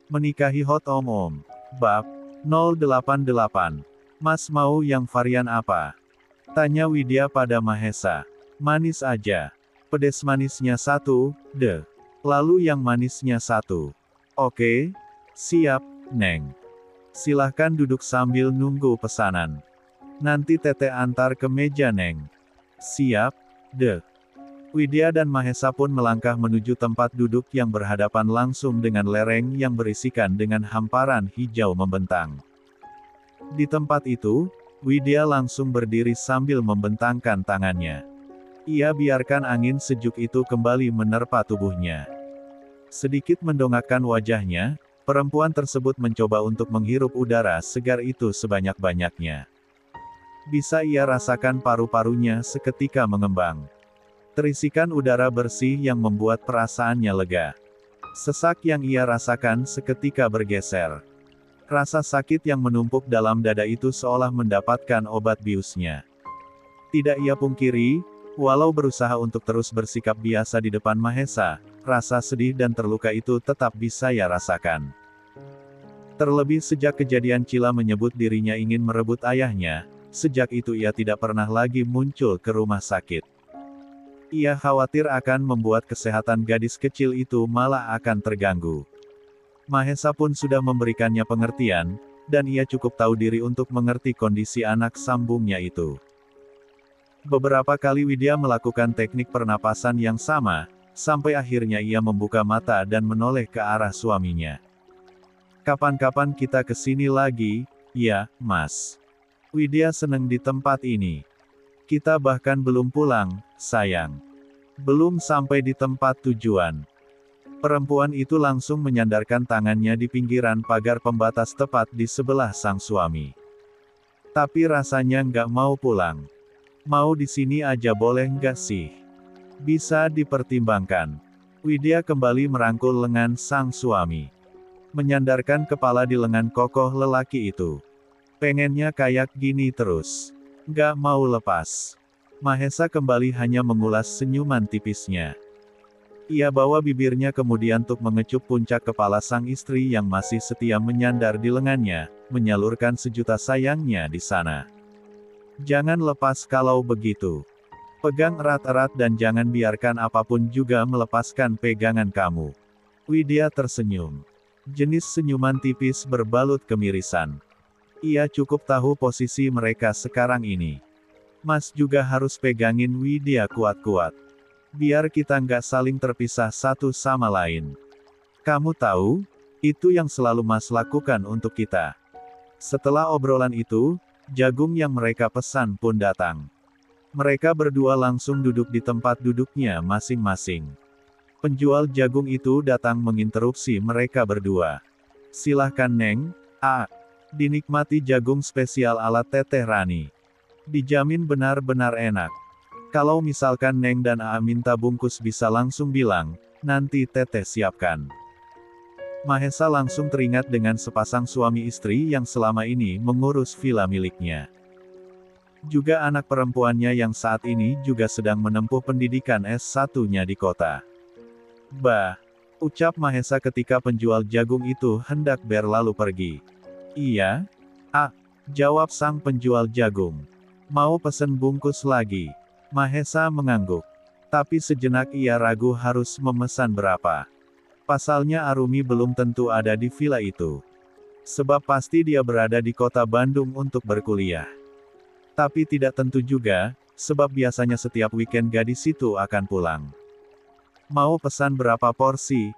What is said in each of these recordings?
Menikahi Hot Om. Bab 088. Mas mau yang varian apa? Tanya Widya pada Mahesa. Manis aja. Pedes manisnya satu, deh. Lalu yang manisnya satu. Oke. Siap, Neng. Silahkan duduk sambil nunggu pesanan. Nanti Tete antar ke meja Neng. Siap, deh. Widya dan Mahesa pun melangkah menuju tempat duduk yang berhadapan langsung dengan lereng yang berisikan dengan hamparan hijau membentang. Di tempat itu, Widya langsung berdiri sambil membentangkan tangannya. Ia biarkan angin sejuk itu kembali menerpa tubuhnya. Sedikit mendongakkan wajahnya, perempuan tersebut mencoba untuk menghirup udara segar itu sebanyak-banyaknya. Bisa ia rasakan paru-parunya seketika mengembang. Terisikan udara bersih yang membuat perasaannya lega. Sesak yang ia rasakan seketika bergeser. Rasa sakit yang menumpuk dalam dada itu seolah mendapatkan obat biusnya. Tidak ia pungkiri, walau berusaha untuk terus bersikap biasa di depan Mahesa, rasa sedih dan terluka itu tetap bisa ia rasakan. Terlebih sejak kejadian Cila menyebut dirinya ingin merebut ayahnya, sejak itu ia tidak pernah lagi muncul ke rumah sakit. Ia khawatir akan membuat kesehatan gadis kecil itu malah akan terganggu. Mahesa pun sudah memberikannya pengertian, dan ia cukup tahu diri untuk mengerti kondisi anak sambungnya itu. Beberapa kali Widya melakukan teknik pernapasan yang sama, sampai akhirnya ia membuka mata dan menoleh ke arah suaminya. Kapan-kapan kita ke sini lagi, ya, Mas. Widya senang di tempat ini. Kita bahkan belum pulang, sayang. Belum sampai di tempat tujuan. Perempuan itu langsung menyandarkan tangannya di pinggiran pagar pembatas tepat di sebelah sang suami. Tapi rasanya nggak mau pulang. Mau di sini aja boleh nggak sih? Bisa dipertimbangkan. Widya kembali merangkul lengan sang suami. Menyandarkan kepala di lengan kokoh lelaki itu. Pengennya kayak gini terus. Nggak mau lepas. Mahesa kembali hanya mengulas senyuman tipisnya. Ia bawa bibirnya kemudian untuk mengecup puncak kepala sang istri yang masih setia menyandar di lengannya, menyalurkan sejuta sayangnya di sana. Jangan lepas kalau begitu. Pegang erat-erat dan jangan biarkan apapun juga melepaskan pegangan kamu. Widya tersenyum. Jenis senyuman tipis berbalut kemirisan. Ia cukup tahu posisi mereka sekarang ini. Mas juga harus pegangin Widya kuat-kuat. Biar kita nggak saling terpisah satu sama lain. Kamu tahu, itu yang selalu Mas lakukan untuk kita. Setelah obrolan itu, jagung yang mereka pesan pun datang. Mereka berdua langsung duduk di tempat duduknya masing-masing. Penjual jagung itu datang menginterupsi mereka berdua. Silahkan Neng, dinikmati jagung spesial ala Teteh Rani. Dijamin benar-benar enak. Kalau misalkan Neng dan minta bungkus bisa langsung bilang, nanti Teteh siapkan. Mahesa langsung teringat dengan sepasang suami istri yang selama ini mengurus villa miliknya. Juga anak perempuannya yang saat ini juga sedang menempuh pendidikan S1-nya di kota. Bah, ucap Mahesa ketika penjual jagung itu hendak berlalu pergi. Iya? Jawab sang penjual jagung. Mau pesen bungkus lagi? Mahesa mengangguk. Tapi sejenak ia ragu harus memesan berapa. Pasalnya Arumi belum tentu ada di villa itu. Sebab pasti dia berada di kota Bandung untuk berkuliah. Tapi tidak tentu juga, sebab biasanya setiap weekend gadis itu akan pulang. Mau pesan berapa porsi?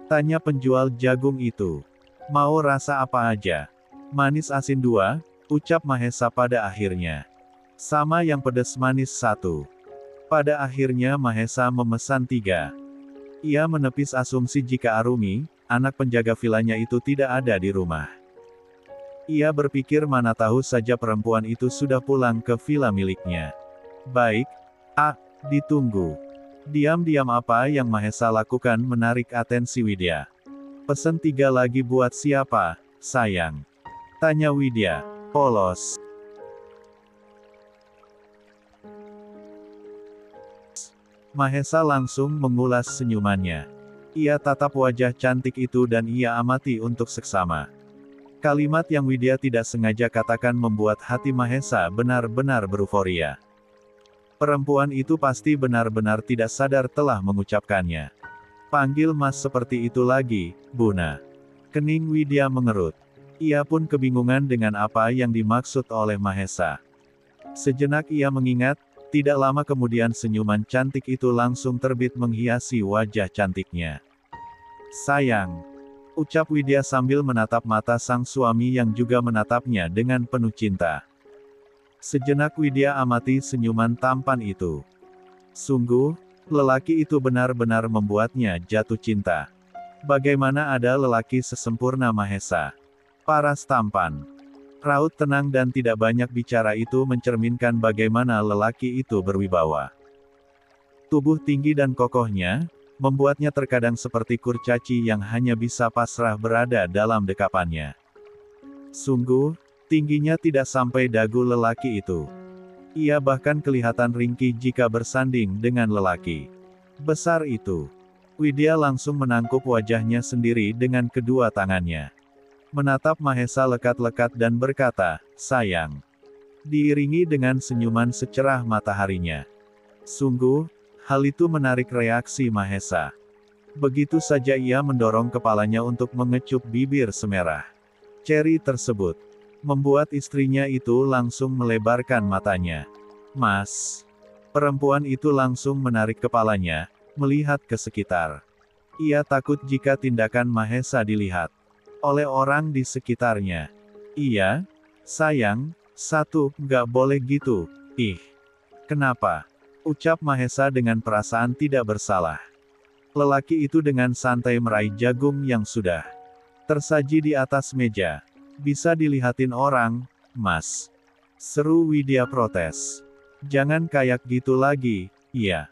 Tanya penjual jagung itu. Mau rasa apa aja? Manis asin 2, ucap Mahesa pada akhirnya. Sama yang pedas manis 1. Pada akhirnya Mahesa memesan 3. Ia menepis asumsi jika Arumi, anak penjaga vilanya itu tidak ada di rumah. Ia berpikir mana tahu saja perempuan itu sudah pulang ke villa miliknya. Baik, ditunggu. Diam-diam apa yang Mahesa lakukan menarik atensi Widya. Pesen 3 lagi buat siapa, sayang? Tanya Widya, polos. Mahesa langsung mengulas senyumannya. Ia tatap wajah cantik itu dan ia amati untuk seksama. Kalimat yang Widya tidak sengaja katakan membuat hati Mahesa benar-benar beruforia. Perempuan itu pasti benar-benar tidak sadar telah mengucapkannya. Panggil Mas seperti itu lagi, Buna. Kening Widya mengerut. Ia pun kebingungan dengan apa yang dimaksud oleh Mahesa. Sejenak ia mengingat, tidak lama kemudian senyuman cantik itu langsung terbit menghiasi wajah cantiknya. Sayang, ucap Widya sambil menatap mata sang suami yang juga menatapnya dengan penuh cinta. Sejenak Widya amati senyuman tampan itu. Sungguh, lelaki itu benar-benar membuatnya jatuh cinta. Bagaimana ada lelaki sesempurna Mahesa? Paras tampan. Raut tenang dan tidak banyak bicara itu mencerminkan bagaimana lelaki itu berwibawa. Tubuh tinggi dan kokohnya, membuatnya terkadang seperti kurcaci yang hanya bisa pasrah berada dalam dekapannya. Sungguh, tingginya tidak sampai dagu lelaki itu. Ia bahkan kelihatan ringkih jika bersanding dengan lelaki besar itu. Widya langsung menangkup wajahnya sendiri dengan kedua tangannya. Menatap Mahesa lekat-lekat dan berkata, sayang. Diiringi dengan senyuman secerah mataharinya. Sungguh, hal itu menarik reaksi Mahesa. Begitu saja ia mendorong kepalanya untuk mengecup bibir semerah ceri tersebut. Membuat istrinya itu langsung melebarkan matanya. Mas. Perempuan itu langsung menarik kepalanya, melihat ke sekitar. Ia takut jika tindakan Mahesa dilihat oleh orang di sekitarnya. Iya, sayang, nggak boleh gitu. Ih. Kenapa? Ucap Mahesa dengan perasaan tidak bersalah. Lelaki itu dengan santai meraih jagung yang sudah tersaji di atas meja. Bisa dilihatin orang, Mas. Seru Widya protes. Jangan kayak gitu lagi, iya.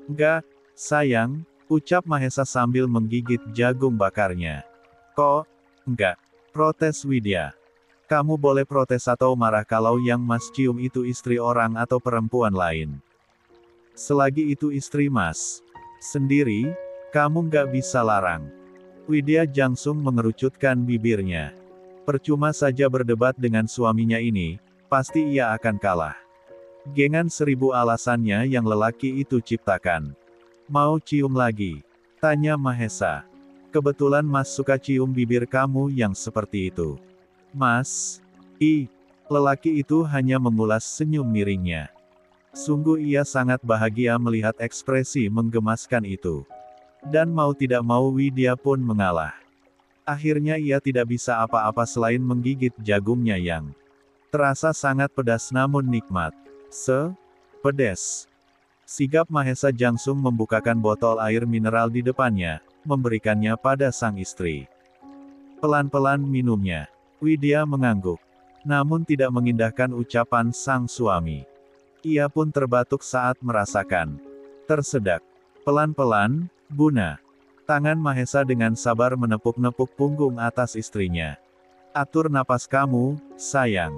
Enggak, sayang, ucap Mahesa sambil menggigit jagung bakarnya. Kok? Enggak. Protes Widya. Kamu boleh protes atau marah kalau yang Mas cium itu istri orang atau perempuan lain. Selagi itu istri Mas sendiri, kamu nggak bisa larang. Widya Jangsung mengerucutkan bibirnya. Percuma saja berdebat dengan suaminya ini, pasti ia akan kalah. Gengan 1000 alasannya yang lelaki itu ciptakan. Mau cium lagi? Tanya Mahesa. Kebetulan Mas suka cium bibir kamu yang seperti itu. Mas? Lelaki itu hanya mengulas senyum miringnya. Sungguh ia sangat bahagia melihat ekspresi menggemaskan itu. Dan mau tidak mau Widya pun mengalah. Akhirnya ia tidak bisa apa-apa selain menggigit jagungnya yang terasa sangat pedas namun nikmat. Pedas. Sigap Mahesa Jangsung membukakan botol air mineral di depannya, memberikannya pada sang istri. Pelan-pelan minumnya. Widya mengangguk. Namun tidak mengindahkan ucapan sang suami. Ia pun terbatuk saat merasakan. Tersedak. Pelan-pelan, Buna. Tangan Mahesa dengan sabar menepuk-nepuk punggung atas istrinya. Atur napas kamu, sayang.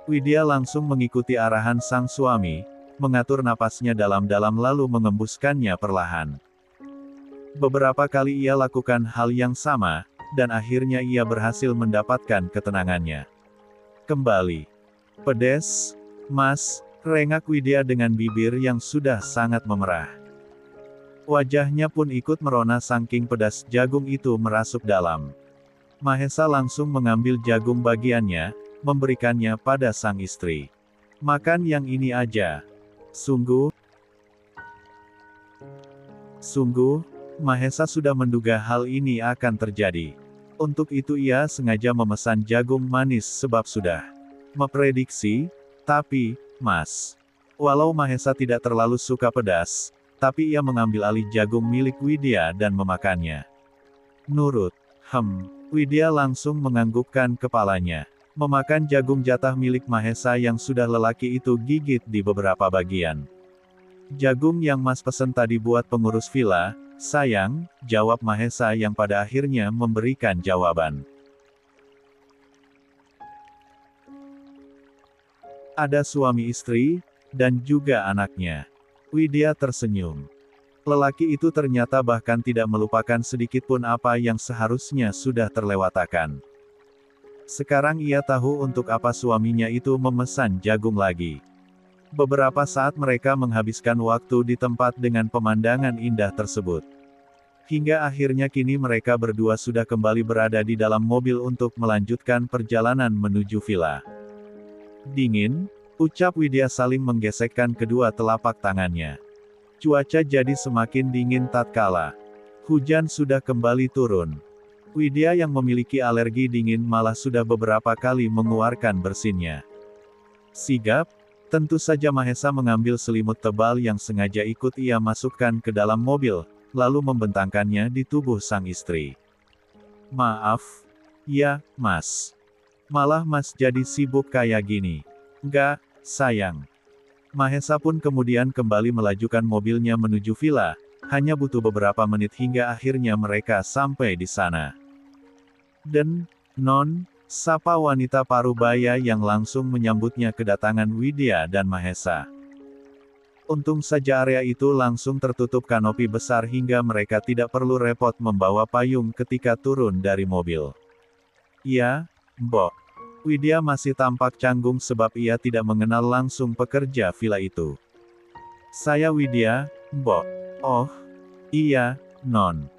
Widya langsung mengikuti arahan sang suami, mengatur napasnya dalam-dalam lalu mengembuskannya perlahan. Beberapa kali ia lakukan hal yang sama, dan akhirnya ia berhasil mendapatkan ketenangannya. Kembali. Pedes, Mas, rengak Widya dengan bibir yang sudah sangat memerah. Wajahnya pun ikut merona saking pedas jagung itu merasuk dalam. Mahesa langsung mengambil jagung bagiannya, memberikannya pada sang istri. Makan yang ini aja. Sungguh, Mahesa sudah menduga hal ini akan terjadi. Untuk itu ia sengaja memesan jagung manis sebab sudah memprediksi, tapi, Mas. Walau Mahesa tidak terlalu suka pedas, tapi ia mengambil alih jagung milik Widya dan memakannya. Nurut. Widya langsung menganggukkan kepalanya. Memakan jagung jatah milik Mahesa yang sudah lelaki itu gigit di beberapa bagian. Jagung yang Mas pesen tadi buat pengurus villa, sayang, jawab Mahesa yang pada akhirnya memberikan jawaban. Ada suami istri, dan juga anaknya. Widya tersenyum. Lelaki itu ternyata bahkan tidak melupakan sedikitpun apa yang seharusnya sudah terlewatakan. Sekarang ia tahu untuk apa suaminya itu memesan jagung lagi. Beberapa saat mereka menghabiskan waktu di tempat dengan pemandangan indah tersebut. Hingga akhirnya kini mereka berdua sudah kembali berada di dalam mobil untuk melanjutkan perjalanan menuju villa. Dingin, ucap Widya saling menggesekkan kedua telapak tangannya. Cuaca jadi semakin dingin tatkala hujan sudah kembali turun. Widya yang memiliki alergi dingin malah sudah beberapa kali mengeluarkan bersinnya. Sigap, tentu saja Mahesa mengambil selimut tebal yang sengaja ikut ia masukkan ke dalam mobil, lalu membentangkannya di tubuh sang istri. Maaf, ya, Mas. Malah Mas jadi sibuk kayak gini. Enggak, sayang. Mahesa pun kemudian kembali melajukan mobilnya menuju villa, hanya butuh beberapa menit hingga akhirnya mereka sampai di sana. Dan, Non, sapa wanita parubaya yang langsung menyambutnya kedatangan Widya dan Mahesa. Untung saja area itu langsung tertutup kanopi besar hingga mereka tidak perlu repot membawa payung ketika turun dari mobil. Iya, Mbok. Widya masih tampak canggung sebab ia tidak mengenal langsung pekerja villa itu. Saya Widya, Mbok. Oh, iya, Non.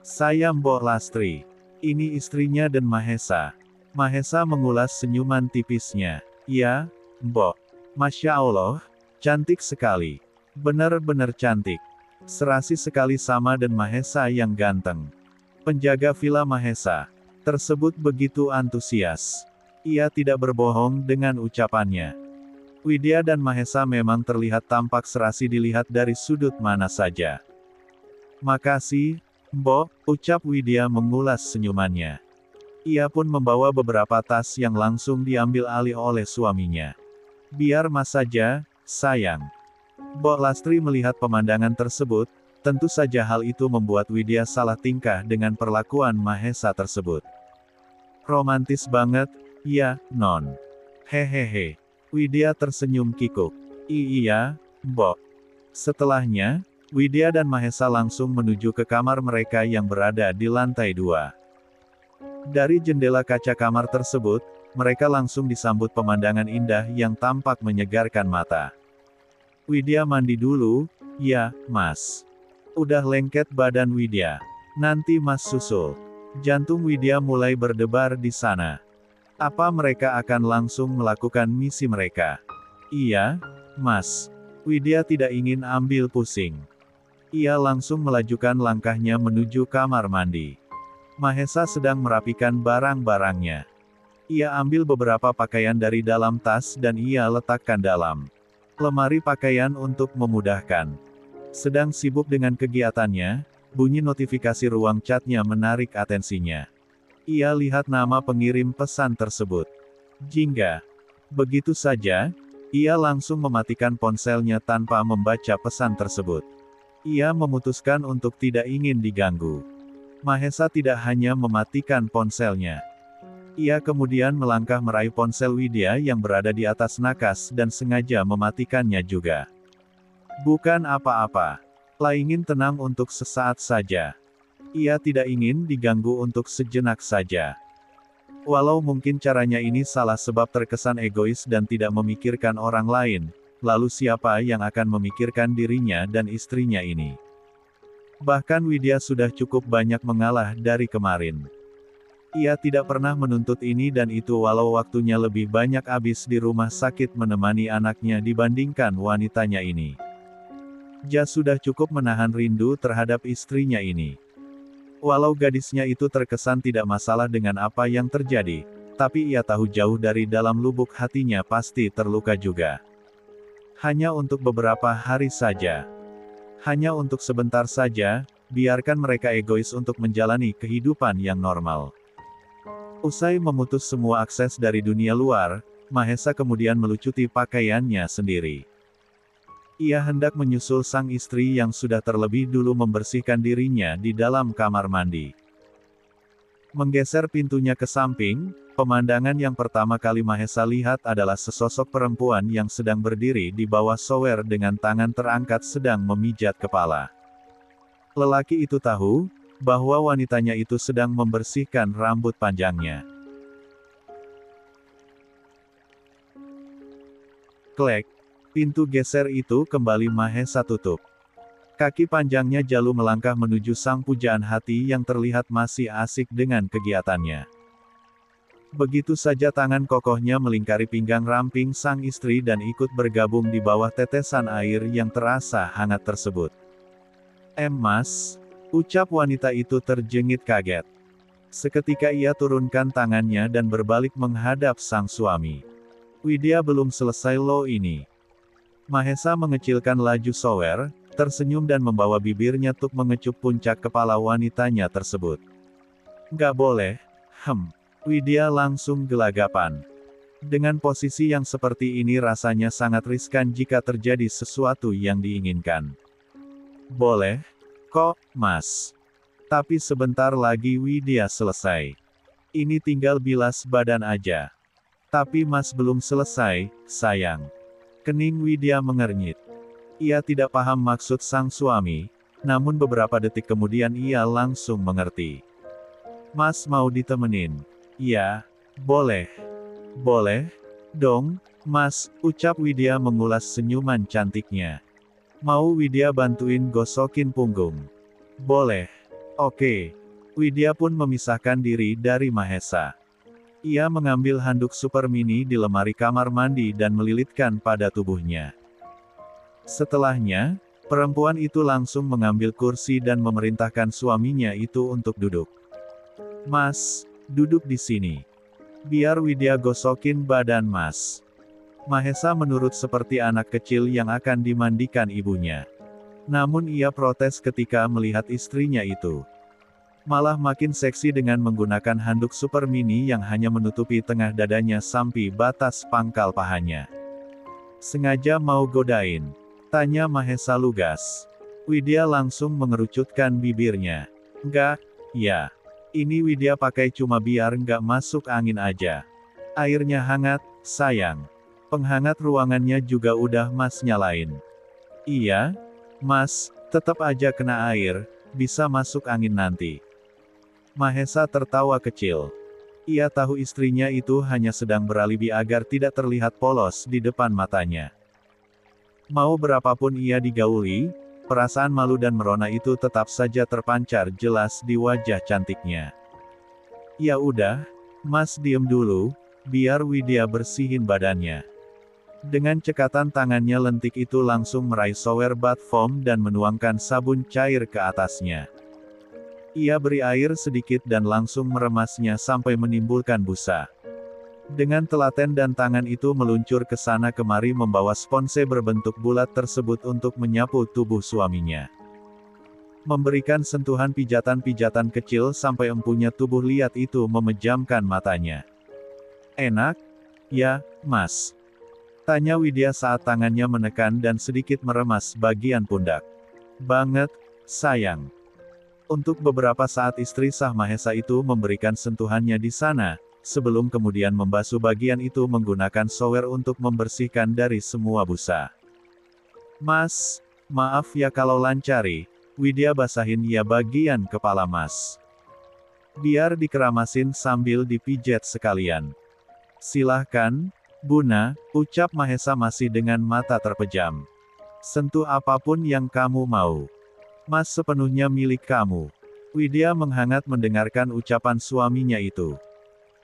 Saya Mbok Lastri. Ini istrinya dan Mahesa. Mahesa mengulas senyuman tipisnya. Ya, Mbok. Masya Allah, cantik sekali. Benar-benar cantik. Serasi sekali sama dan Mahesa yang ganteng. Penjaga villa Mahesa tersebut begitu antusias. Ia tidak berbohong dengan ucapannya. Widya dan Mahesa memang terlihat tampak serasi dilihat dari sudut mana saja. Makasih, Mbok, ucap Widya mengulas senyumannya. Ia pun membawa beberapa tas yang langsung diambil alih oleh suaminya. Biar Mas saja, sayang. Mbok Lastri melihat pemandangan tersebut, tentu saja hal itu membuat Widya salah tingkah dengan perlakuan Mahesa tersebut. Romantis banget, ya, Non. Hehehe. Widya tersenyum kikuk. Iya, Mbok. Setelahnya, Widya dan Mahesa langsung menuju ke kamar mereka yang berada di lantai 2. Dari jendela kaca kamar tersebut, mereka langsung disambut pemandangan indah yang tampak menyegarkan mata. Widya mandi dulu, ya, Mas. Udah lengket badan Widya. Nanti Mas susul. Jantung Widya mulai berdebar di sana. Apa mereka akan langsung melakukan misi mereka? Iya, Mas. Widya tidak ingin ambil pusing. Ia langsung melajukan langkahnya menuju kamar mandi. Mahesa sedang merapikan barang-barangnya. Ia ambil beberapa pakaian dari dalam tas dan ia letakkan dalam lemari pakaian untuk memudahkan. Sedang sibuk dengan kegiatannya, bunyi notifikasi ruang chatnya menarik atensinya. Ia lihat nama pengirim pesan tersebut. Jingga. Begitu saja, ia langsung mematikan ponselnya tanpa membaca pesan tersebut. Ia memutuskan untuk tidak ingin diganggu. Mahesa tidak hanya mematikan ponselnya. Ia kemudian melangkah meraih ponsel Widya yang berada di atas nakas dan sengaja mematikannya juga. Bukan apa-apa. Ia ingin tenang untuk sesaat saja. Ia tidak ingin diganggu untuk sejenak saja. Walau mungkin caranya ini salah sebab terkesan egois dan tidak memikirkan orang lain, lalu siapa yang akan memikirkan dirinya dan istrinya ini? Bahkan Widya sudah cukup banyak mengalah dari kemarin. Ia tidak pernah menuntut ini dan itu walau waktunya lebih banyak habis di rumah sakit menemani anaknya dibandingkan wanitanya ini. Dia sudah cukup menahan rindu terhadap istrinya ini. Walau gadisnya itu terkesan tidak masalah dengan apa yang terjadi, tapi ia tahu jauh dari dalam lubuk hatinya pasti terluka juga. Hanya untuk beberapa hari saja. Hanya untuk sebentar saja, biarkan mereka egois untuk menjalani kehidupan yang normal. Usai memutus semua akses dari dunia luar, Mahesa kemudian melucuti pakaiannya sendiri. Ia hendak menyusul sang istri yang sudah terlebih dulu membersihkan dirinya di dalam kamar mandi. Menggeser pintunya ke samping, pemandangan yang pertama kali Mahesa lihat adalah sesosok perempuan yang sedang berdiri di bawah shower dengan tangan terangkat sedang memijat kepala. Lelaki itu tahu, bahwa wanitanya itu sedang membersihkan rambut panjangnya. Klek, pintu geser itu kembali Mahesa tutup. Kaki panjangnya Jalu melangkah menuju sang pujaan hati yang terlihat masih asik dengan kegiatannya. Begitu saja tangan kokohnya melingkari pinggang ramping sang istri dan ikut bergabung di bawah tetesan air yang terasa hangat tersebut. Mas, ucap wanita itu terjengit kaget. Seketika ia turunkan tangannya dan berbalik menghadap sang suami. Widya belum selesai loh ini. Mahesa mengecilkan laju shower, tersenyum dan membawa bibirnya untuk mengecup puncak kepala wanitanya tersebut. Nggak boleh, Widya langsung gelagapan. Dengan posisi yang seperti ini rasanya sangat riskan jika terjadi sesuatu yang diinginkan. Boleh, kok, Mas. Tapi sebentar lagi Widya selesai. Ini tinggal bilas badan aja. Tapi Mas belum selesai, sayang. Kening Widya mengernyit. Ia tidak paham maksud sang suami, namun beberapa detik kemudian ia langsung mengerti. Mas mau ditemenin? Iya, boleh. Boleh, dong, Mas, ucap Widya mengulas senyuman cantiknya. Mau Widya bantuin gosokin punggung? Boleh. Oke. Widya pun memisahkan diri dari Mahesa. Ia mengambil handuk super mini di lemari kamar mandi dan melilitkan pada tubuhnya. Setelahnya, perempuan itu langsung mengambil kursi dan memerintahkan suaminya itu untuk duduk. Mas, duduk di sini. Biar Widya gosokin badan Mas. Mahesa menurut seperti anak kecil yang akan dimandikan ibunya. Namun ia protes ketika melihat istrinya itu. Malah makin seksi dengan menggunakan handuk super mini yang hanya menutupi tengah dadanya sampai batas pangkal pahanya. Sengaja mau godain? Tanya Mahesa lugas. Widya langsung mengerucutkan bibirnya. Enggak, ya. Ini Widya pakai cuma biar nggak masuk angin aja. Airnya hangat, sayang. Penghangat ruangannya juga udah Mas nyalain. Iya, Mas, tetap aja kena air, bisa masuk angin nanti. Mahesa tertawa kecil. Ia tahu istrinya itu hanya sedang beralibi agar tidak terlihat polos di depan matanya. Mau berapapun ia digauli, perasaan malu dan merona itu tetap saja terpancar jelas di wajah cantiknya. Ya udah, Mas diem dulu, biar Widya bersihin badannya. Dengan cekatan tangannya lentik itu langsung meraih shower bath foam dan menuangkan sabun cair ke atasnya. Ia beri air sedikit dan langsung meremasnya sampai menimbulkan busa. Dengan telaten dan tangan itu meluncur ke sana kemari membawa sponse berbentuk bulat tersebut untuk menyapu tubuh suaminya. Memberikan sentuhan pijatan-pijatan kecil sampai empunya tubuh liat itu memejamkan matanya. Enak? Ya, Mas. Tanya Widya saat tangannya menekan dan sedikit meremas bagian pundak. Banget, sayang. Untuk beberapa saat istri sah Mahesa itu memberikan sentuhannya di sana, sebelum kemudian membasuh bagian itu menggunakan shower untuk membersihkan dari semua busa. Mas, maaf ya kalau lancari, Widya basahin ya bagian kepala Mas. Biar dikeramasin sambil dipijet sekalian. Silahkan, Buna, ucap Mahesa masih dengan mata terpejam. Sentuh apapun yang kamu mau. Mas sepenuhnya milik kamu. Widya menghangat mendengarkan ucapan suaminya itu.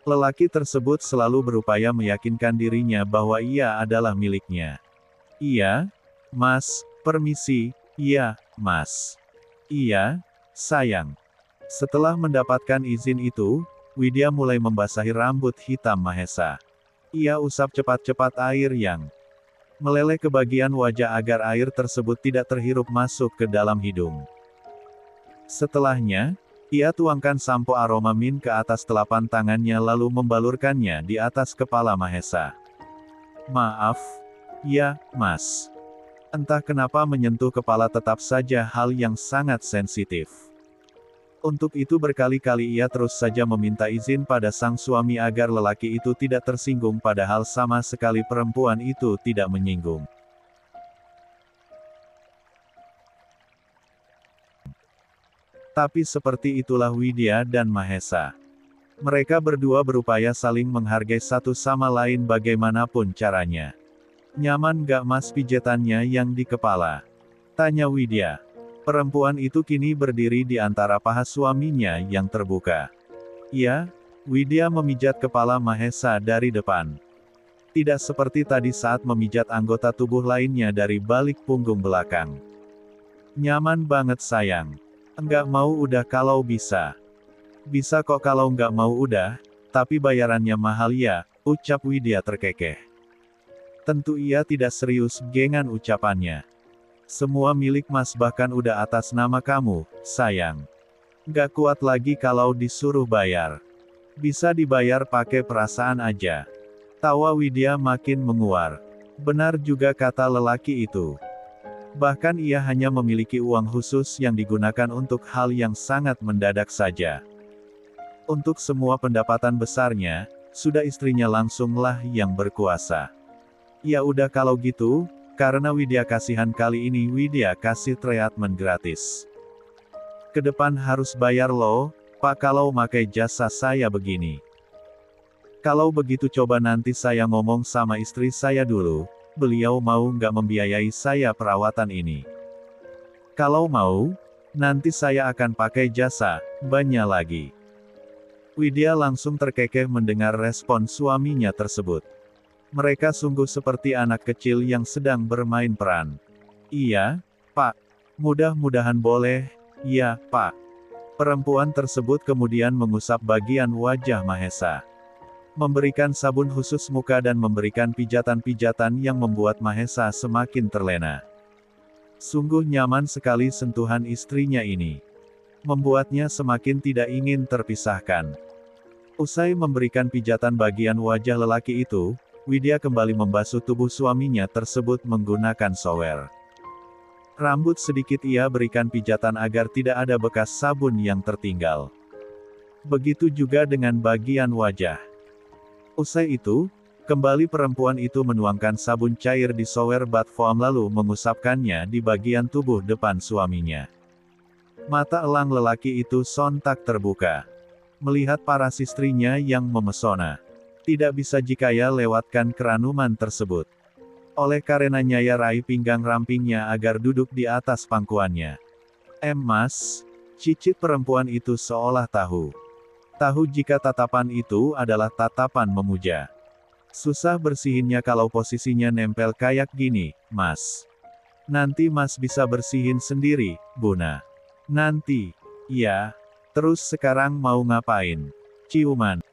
Lelaki tersebut selalu berupaya meyakinkan dirinya bahwa ia adalah miliknya. Iya, Mas, permisi, iya, Mas. Iya, sayang. Setelah mendapatkan izin itu, Widya mulai membasahi rambut hitam Mahesa. Ia usap cepat-cepat air yang meleleh ke bagian wajah agar air tersebut tidak terhirup masuk ke dalam hidung. Setelahnya, ia tuangkan sampo aroma mint ke atas telapak tangannya lalu membalurkannya di atas kepala Mahesa. Maaf. Ya, Mas. Entah kenapa menyentuh kepala tetap saja hal yang sangat sensitif. Untuk itu berkali-kali ia terus saja meminta izin pada sang suami agar lelaki itu tidak tersinggung padahal sama sekali perempuan itu tidak menyinggung. Tapi seperti itulah Widya dan Mahesa. Mereka berdua berupaya saling menghargai satu sama lain bagaimanapun caranya. Nyaman gak mas pijatannya yang di kepala? Tanya Widya. Perempuan itu kini berdiri di antara paha suaminya yang terbuka. Iya, Widya memijat kepala Mahesa dari depan. Tidak seperti tadi saat memijat anggota tubuh lainnya dari balik punggung belakang. Nyaman banget sayang. Enggak mau udah kalau bisa. Bisa kok kalau nggak mau udah, tapi bayarannya mahal ya, ucap Widya terkekeh. Tentu ia tidak serius gengan ucapannya. Semua milik mas bahkan udah atas nama kamu, sayang. Nggak kuat lagi kalau disuruh bayar. Bisa dibayar pakai perasaan aja. Tawa Widya makin menguar. Benar juga kata lelaki itu. Bahkan ia hanya memiliki uang khusus yang digunakan untuk hal yang sangat mendadak saja. Untuk semua pendapatan besarnya, sudah istrinya langsunglah yang berkuasa. Ya udah kalau gitu, karena Widya kasihan kali ini Widya kasih treatment gratis. Kedepan harus bayar loh, Pak kalau makai jasa saya begini. Kalau begitu coba nanti saya ngomong sama istri saya dulu. Beliau mau nggak membiayai saya perawatan ini. Kalau mau, nanti saya akan pakai jasa, banyak lagi. Widya langsung terkekeh mendengar respon suaminya tersebut. Mereka sungguh seperti anak kecil yang sedang bermain peran. Iya, Pak. Mudah-mudahan boleh, ya, Pak. Perempuan tersebut kemudian mengusap bagian wajah Mahesa. Memberikan sabun khusus muka dan memberikan pijatan-pijatan yang membuat Mahesa semakin terlena. Sungguh nyaman sekali sentuhan istrinya ini. Membuatnya semakin tidak ingin terpisahkan. Usai memberikan pijatan bagian wajah lelaki itu, Widya kembali membasuh tubuh suaminya tersebut menggunakan shower. Rambut sedikit ia berikan pijatan agar tidak ada bekas sabun yang tertinggal. Begitu juga dengan bagian wajah. Usai itu, kembali perempuan itu menuangkan sabun cair di shower bath foam lalu mengusapkannya di bagian tubuh depan suaminya. Mata elang lelaki itu sontak terbuka. Melihat paras istrinya yang memesona. Tidak bisa jikaya lewatkan keranuman tersebut. Oleh karenanya ia raih pinggang rampingnya agar duduk di atas pangkuannya. Mas, cicit perempuan itu seolah tahu. Tahu jika tatapan itu adalah tatapan memuja. Susah bersihinnya kalau posisinya nempel kayak gini, Mas. Nanti Mas bisa bersihin sendiri, Buna. Nanti. Ya. Terus sekarang mau ngapain? Ciuman.